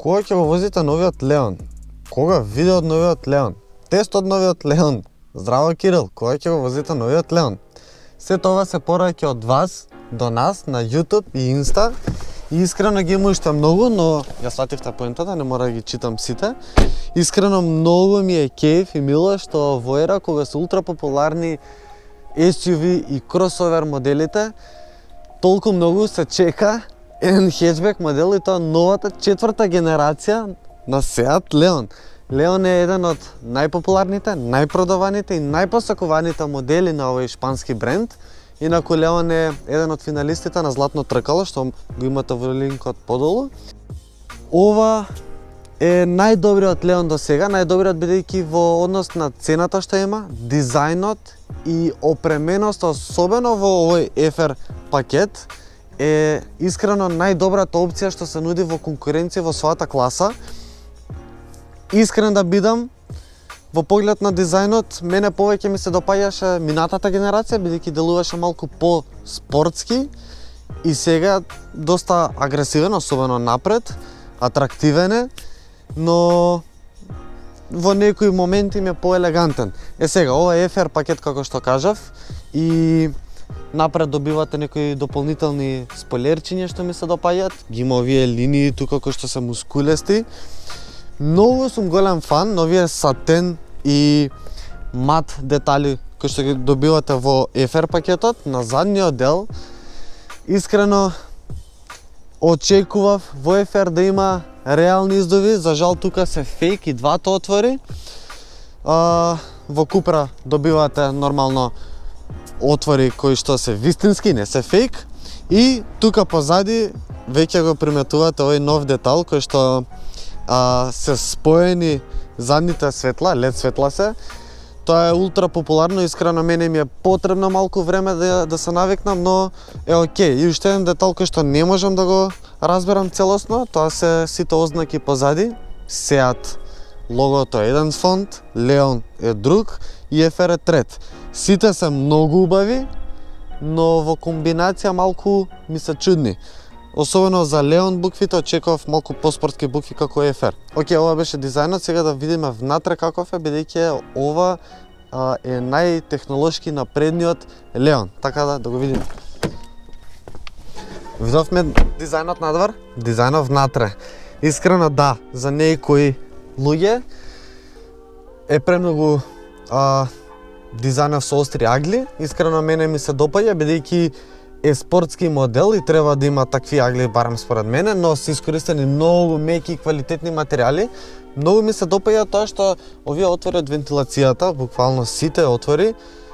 Кога ќе го возите новиот Леон? Кога видео од новиот Леон? Тест од новиот Леон? Здраво, Кирил, кога ќе го возите новиот Леон? Се тоа се пораќа од вас до нас на YouTube и Инста. И искрено ги има уште многу, но ја свативте поентата, не мора да ги читам сите. Искрено многу ми е кејф и мило што во ера кога се ултра популарни SUV и кросовер моделите, толку многу се чека еден хеджбек модел и тоа новата 4-та генерација на Seat Leon. Leon е еден од најпопуларните, најпродаваните и најпосакуваните модели на овој шпански бренд. Инаку Leon е еден од финалистите на Златно тркало, што го имате во линкот подолу. Ова е најдобриот Leon до сега, најдобриот бидејќи во однос на цената што има, дизајнот и опременоста, особено во овој FR пакет, е искрено најдобрата опција што се нуди во конкуренција во својата класа. Искрен да бидам, во поглед на дизајнот, мене повеќе ми се допаѓаше минатата генерација, бидејќи делуваше малку по-спортски и сега доста агресивен, особено напред, атрактивен е, но во некои моменти ми е поелегантен. Сега, ова е FR пакет како што кажав и напред добивате некои дополнителни спойлерчиња што ми се допаѓаат, ги има овие линии тука кои што се мускулести. Многу сум голем фан на овие сатен и мат детали кои што ги добивате во FR пакетот на задниот дел. Искрено очекував во FR да има реални издови, за жал тука се фейк и двата отвори. Во Купра добивате нормално отвори кои што се вистински, не се фейк. И тука позади веќе го приметувате овој нов детал кој што се споени задните светла, LED светла се. Тоа е ултра популарно, искрено мене ми е потребно малку време да се навикнам, но е окей. И уште еден детал кој што не можам да го разберам целосно, тоа се сите ознаки позади. Seat логото е еден фонт, Leon е друг и FR е трет. Сите се многу убави, но во комбинација малку ми се чудни. Особено за Leon буквите очекував малку поспортски букви како FR. Океј, ова беше дизајнот, сега да видиме внатре каков е, бидејќи ова е најтехнолошки напредниот Leon. Така да го видиме. Видовме дизајнот надвор, дизајнот внатре. Искрено да, за некои луѓе е премногу дизајнов со остри агли. Искрено мене ми се допаѓа, бидејќи е спортски модел и треба да има такви агли, барем според мене, но се искористени многу меки и квалитетни материјали. Многу ми се допаѓа тоа што овие отвори од вентилацијата, буквално сите отвори,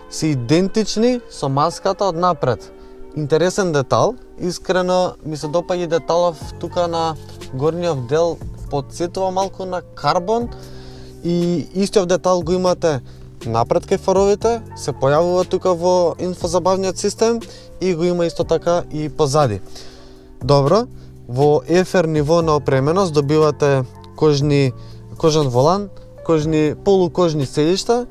се идентични со маската од напред. Интересен детал, искрено ми се допаѓа деталов тука на горниот дел, потсетува малку на карбон и истиот детал го имате напред кај фаровите, се појавува тука во инфозабавниот систем и го има исто така и позади. Добро, во FR ниво на опременост добивате кожен волан, полукожни седишта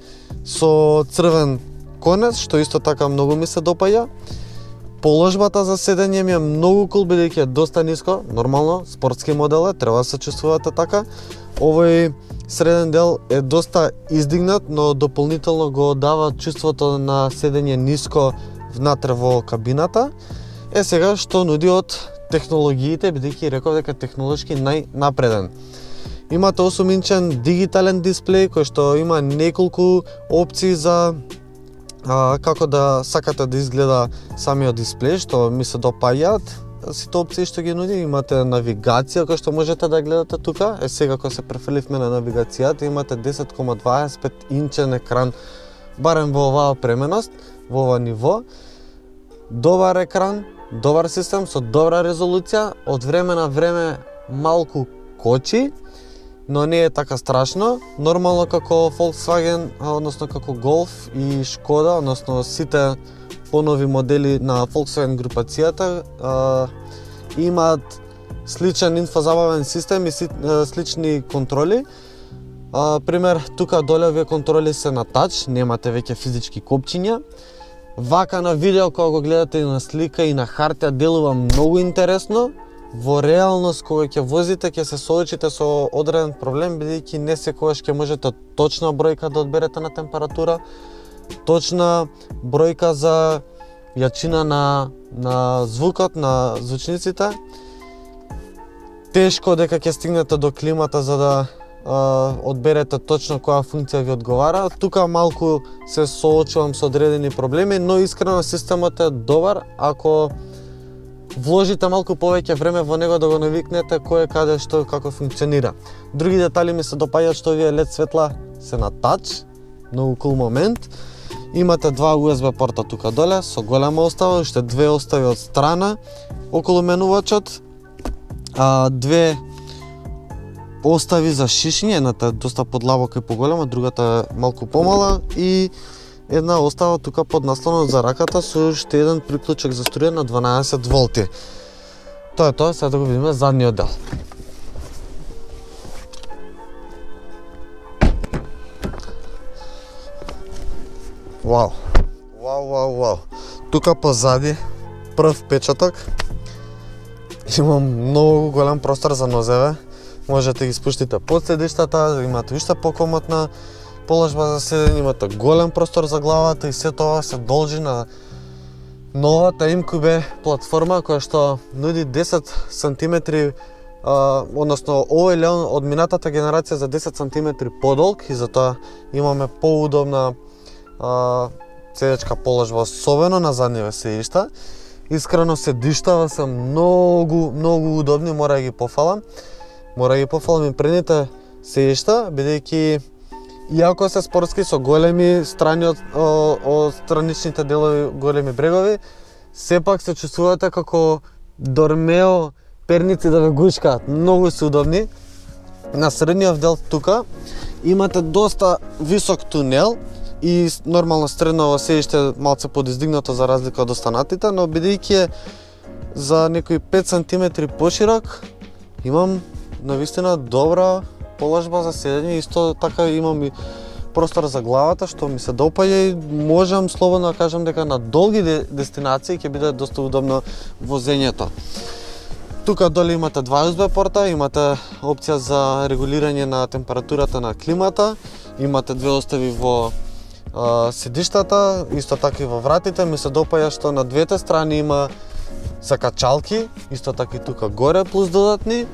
со црвен конец, што исто така многу ми се допаѓа. Положбата за седење ми е многу кул, бидејќи е доста ниско, нормално, спортски модел е, треба да се чувствувате така. Овој среден дел е доста издигнат, но дополнително го дава чувството на седење ниско внатре во кабината. Сега што нуди од технологиите, бидејќи реков дека технолошки најнапреден. Имате 8-инчен дигитален дисплеј кој што има неколку опции за како да сакате да изгледа самиот дисплеј, што ми се допаѓаат. Сите опции што ги нуди, имате навигација која што можете да гледате тука. Сега кога се префрливме на навигацијата, имате 10,25 инчен екран, барем во оваа опременост, во ова ниво. Добар екран, добар систем со добра резолуција, од време на време малку кочи, но не е така страшно. Нормално како Volkswagen, односно како Golf и Škoda, односно сите понови модели на Volkswagen групацијата имаат сличен инфозабавен систем и слични контроли. Пример, тука доле овие контроли се на тач, немате веќе физички копчиња. Вака на видео кога го гледате и на слика и на хартија делува многу интересно. во реалност кога ќе возите ќе се соочите со одреден проблем, бидејќи не секогаш ќе можете точна бројка да одберете на температура, точна бројка за јачина на звукот на звучниците. Тешко дека ќе стигнете до климата за да одберете точно која функција ви одговара. Тука малку се соочувам со одредени проблеми, но искрено системот е добар ако вложите малку повеќе време во него да го навикнете кој каде што како функционира. Други детали ми се допаѓаат што овие LED светла се на тач, многу кул момент. Имате два USB порта тука доле со голема остава, уште две остави од страна околу менувачот, две остави за шишење, едната е доста подлабока и поголема, другата е малку помала и една остава тука под наслонот за раката со уште еден приклучок за струја на 12 волти. Тоа е тоа, сега да го видиме задниот дел. Вау. Тука позади, прв печаток, имам многу голем простор за нозеве. Можете ги спуштите под седиштата, имате уште покомотна положба за седење, имате голем простор за главата и се тоа се должи на новата MQB платформа која што нуди 10 см, односно овој Leon од минатата генерација за 10 см подолг и затоа имаме поудобна седечка положба, особено на задниве седишта. Искрено седиштава се многу удобни, мора да ги пофалам. И предните седишта, бидејќи иако се спортски со големи страни од страничните делови, големи брегови, сепак се чувствувате како дормео перници да ве гушкаат. Многу се удобни. На средниот дел тука имате доста висок тунел и нормално средно седиште малце подиздигнато за разлика од останатите, но бидејќи е за некои 5 см поширок, имам навистина добра положба за седење, исто така имам и простор за главата што ми се допаѓа и можам слободно да кажам дека на долги дестинации ќе биде доста удобно возењето. Тука доле имате два USB порта, имате опција за регулирање на температурата на климата, имате две остави во седиштата, исто така и во вратите. Ми се допаѓа што на двете страни има закачалки, исто така и тука горе плюс додатни.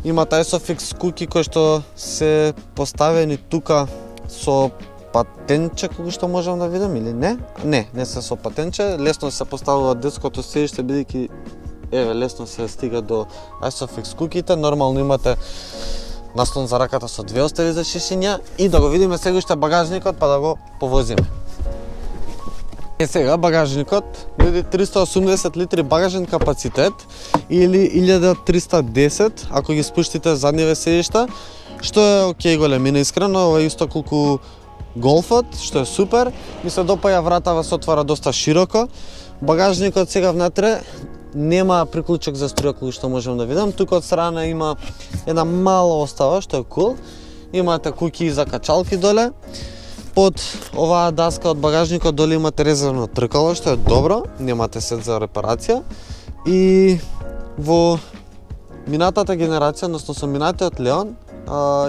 Имате ISOFIX куки кои што се поставени тука со патенче, кога што можам да видам или не? Не се со патенче, лесно се поставува детското седиште бидејќи лесно се стига до ISOFIX куките. Нормално имате наслон за раката со две остави за шишење и да го видиме сега уште багажникот па да го повозиме. Сега багажникот нуди 380 литри багажен капацитет или 1310 ако ги спуштите задниве седишта, што е окей големина, искрено, ова е исто колку Голфот, што е супер. Ми се допаѓа, вратава се отвара доста широко. Багажникот сега внатре нема приклучок за струја кој што можам да видам. Тука од страна има една мала остава што е кул. Имате куки и закачалки доле. Под оваа даска од багажникот доле имате резервно тркало што е добро, немате сет за репарација. И во минатата генерација, односно со минатиот Leon,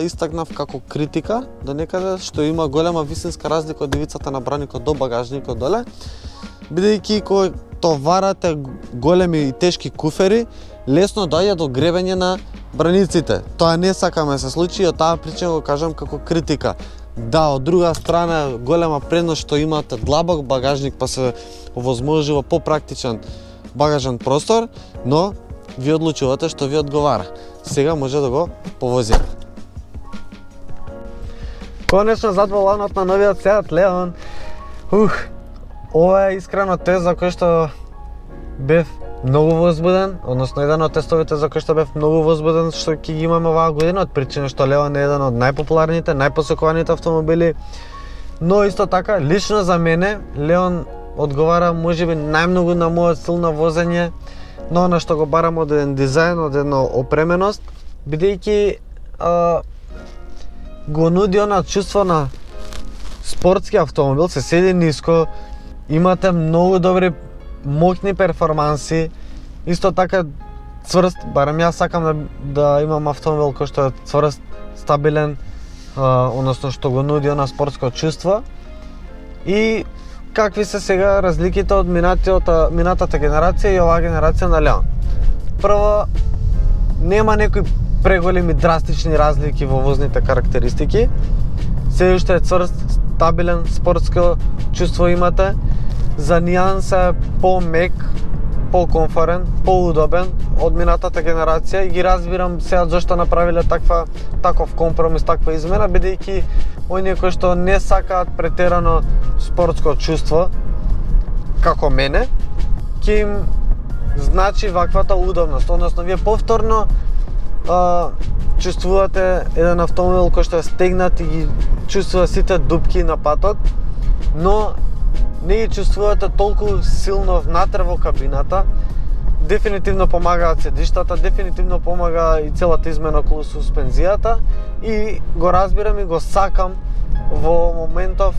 истакнав како критика до некаде што има голема висинска разлика од ивицата на браникот до багажникот доле, бидејќи кога товарате големи и тешки куфери, лесно доаѓа до гребење на браниците. Тоа не сакаме се случи и од таа причина го кажам како критика. Да, од друга страна голема предност што имате длабок багажник па се овозможува попрактичен багажен простор, но ви одлучувате што ви одговара. Сега може да го повозиме. Конечно зад воланот на новиот Seat Leon. Ова е искрено тест за кој што бев многу возбуден, односно еден од тестовите за кој што бев многу возбуден што ќе ги имаме оваа година, од причина што Leon е еден од најпопуларните, најпосекуваните автомобили. Но исто така, лично за мене, Leon одговара можеби најмногу на мојот стил на возење, но на што го барам од еден дизајн, од една опременост, бидејќи го нуди она чувство на спортски автомобил, се седи ниско, имате многу добри моќни перформанси, исто така цврст, барем јас сакам да имам автомобил кој што е цврст, стабилен, односно што го нуди она спортско чувство. И какви се сега разликите од минатата генерација и оваа генерација на Леон? Прво, нема некои преголеми драстични разлики во возните карактеристики. Се уште е цврст, стабилен, спортско чувство имате. За нијанса е по-мек, по-комфорен, по-удобен од минатата генерација и ги разбирам сега зашто направиле таков компромис, таква измена, бидејќи оние кои што не сакаат претерано спортско чувство, како мене, ќе им значи ваквата удобност, односно вие повторно чувствувате еден автомобил кој што е стегнат и ги чувствува сите дупки на патот, но не ги чувствувате толку силно внатре во кабината. Дефинитивно помагаат седиштата, дефинитивно помага и целата измена околу суспензијата и го разбирам и го сакам во моментов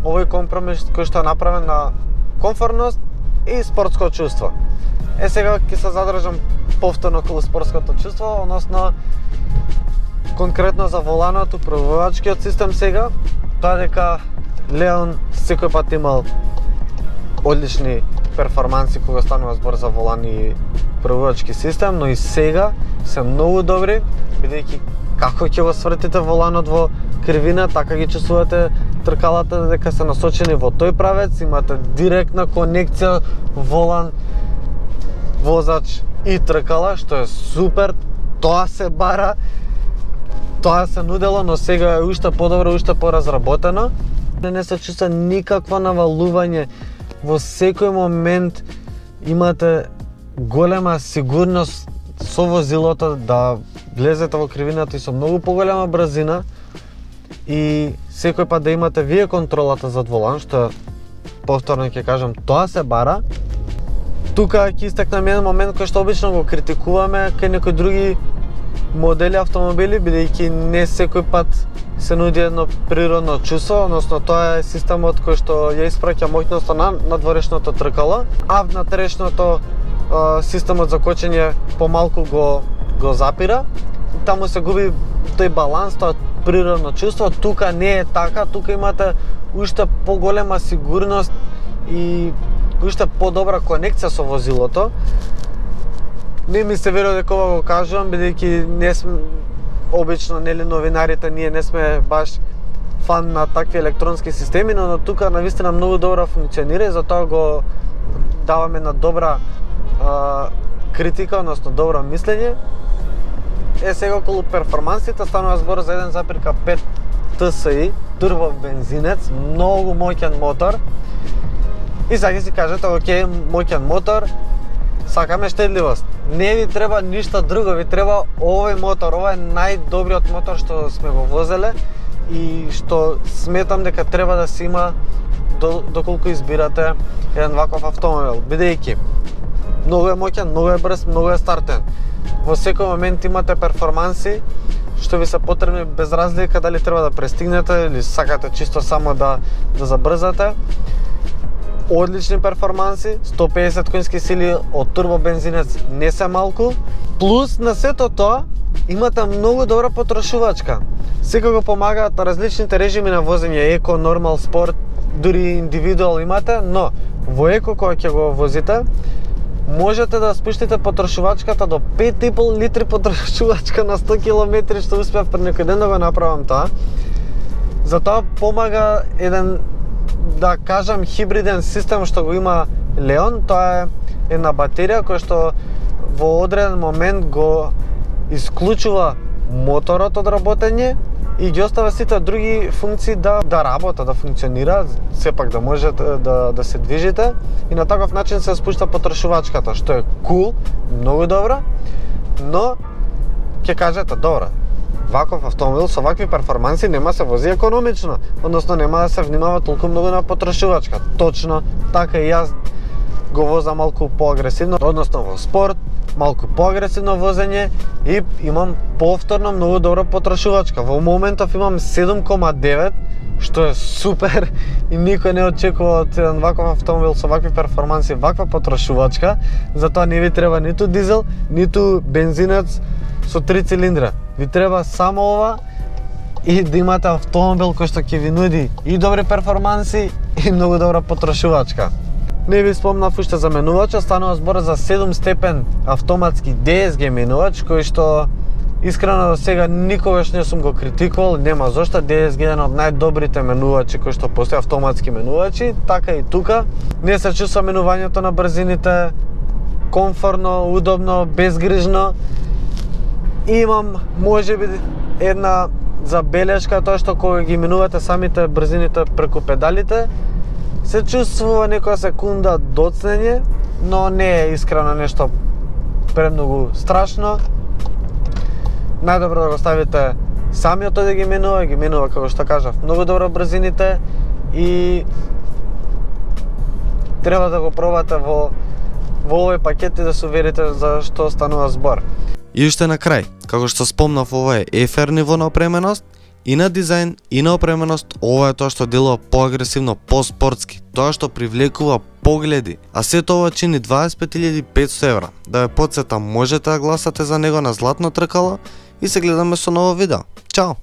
овој компромис кој што е направен на комфортност и спортско чувство. Сега ќе се задржам повторно околу спортското чувство, односно конкретно за воланот, управувачкиот систем сега, тоа дека Леон секој пат имал одлични перформанси кога станува збор за волан и управувачки систем, но и сега се многу добри, бидејќи како ќе го свртите воланот во кривина, така ги чувствувате тркалата дека се насочени во тој правец, имате директна конекција волан, возач и тркала, што е супер, тоа се бара, тоа се нудело, но сега е уште подобро, уште поразработено. Не се чувства никакво навалување, во секој момент имате голема сигурност со возилото да влезете во кривината и со многу поголема брзина и секој пат да имате вие контролата зад волан, што повторно ќе кажам, тоа се бара. Тука ќе истакнам еден момент кој што обично го критикуваме кај некои други модели автомобили, бидејќи не секој пат се нуди едно природно чувство, односно тоа е системот кој што ја испраќа моќноста на надворешното тркало, а внатрешното системот за кочење помалку го запира. Таму се губи тој баланс, тоа природно чувство. Тука не е така, тука имате уште поголема сигурност и уште подобра конекција со возилото. Не ми се верува дека ова го кажувам, бидејќи не сме обично, нели, новинарите, ние не сме баш фан на такви електронски системи, но тука навистина многу добро функционира и затоа го даваме на добра критика, односно добро мислење. Сега околу перформансите станува збор за 1,5 TSI турбо бензинец, многу моќен мотор. И сега си кажете, окей, моќен мотор, сакаме штедливост. Не ви треба ништо друго, ви треба овој мотор. Ова е најдобриот мотор што сме го возеле и што сметам дека треба да се има доколку избирате еден ваков автомобил, бидејќи многу е моќен, многу е брз, многу е стартен. Во секој момент имате перформанси што ви се потребни без разлика дали треба да престигнете или сакате чисто само да забрзате. Одлични перформанси, 150 конски сили од турбо бензинец не се малку, плюс на сето тоа имате многу добра потрошувачка. Секако помагаат различните режими на возење, еко, нормал, спорт, дури индивидуал имате, но во еко кога ќе го возите, можете да спуштите потрошувачката до 5,5 литри потрошувачка на 100 км, што успеав пред некој ден да го направам тоа. Затоа помага еден, да кажам, хибриден систем што го има Леон. Тоа е една батерија која што во одреден момент го исклучува моторот од работење и ги остава сите други функции да работат, да функционира, сепак да можете да се движите и на таков начин се спушта потрошувачката, што е кул, многу добро, но ќе кажете, добро, ваков автомобил со вакви перформанси нема се вози економично, односно нема да се внимава толку многу на потрошувачка. Точно така и јас го возам малку поагресивно, односно во спорт, малку поагресивно возење и имам повторно многу добра потрошувачка. Во моментов имам 7,9 што е супер и никој не очекува од еден ваков автомобил со вакви перформанси, ваква потрошувачка, затоа не ви треба ниту дизел, ниту бензинец со 3 цилиндра. Ви треба само ова и да имате автомобил кој што ќе ви нуди и добри перформанси и многу добра потрошувачка. Не ви спомнав уште за менувача, станува збор за 7 степен автоматски DSG менувач, кој што искрено до сега никогаш не сум го критикувал, нема зошто. DSG е еден од најдобрите менувачи кои што постои, автоматски менувачи, така и тука. Не се чувства менувањето на брзините, комфорно, удобно, безгрижно. Имам можеби една забелешка, тоа што кога ги менувате самите брзините преку педалите, се чувствува некоја секунда доцнење, но не е искрено нешто премногу страшно. Најдобро да го ставите самиот тој да ги менува како што кажав, многу добро брзините и треба да го пробате во овој пакет и да се уверите за што станува збор. И уште на крај, како што спомнав, ова е FR ниво на опременост, и на дизајн, и на опременост, ова е тоа што делува поагресивно, поспортски, тоа што привлекува погледи, а сето ова чини 25.500 евра. Да ве потсетам, можете да гласате за него на Златно тркало и се гледаме со ново видео. Чао!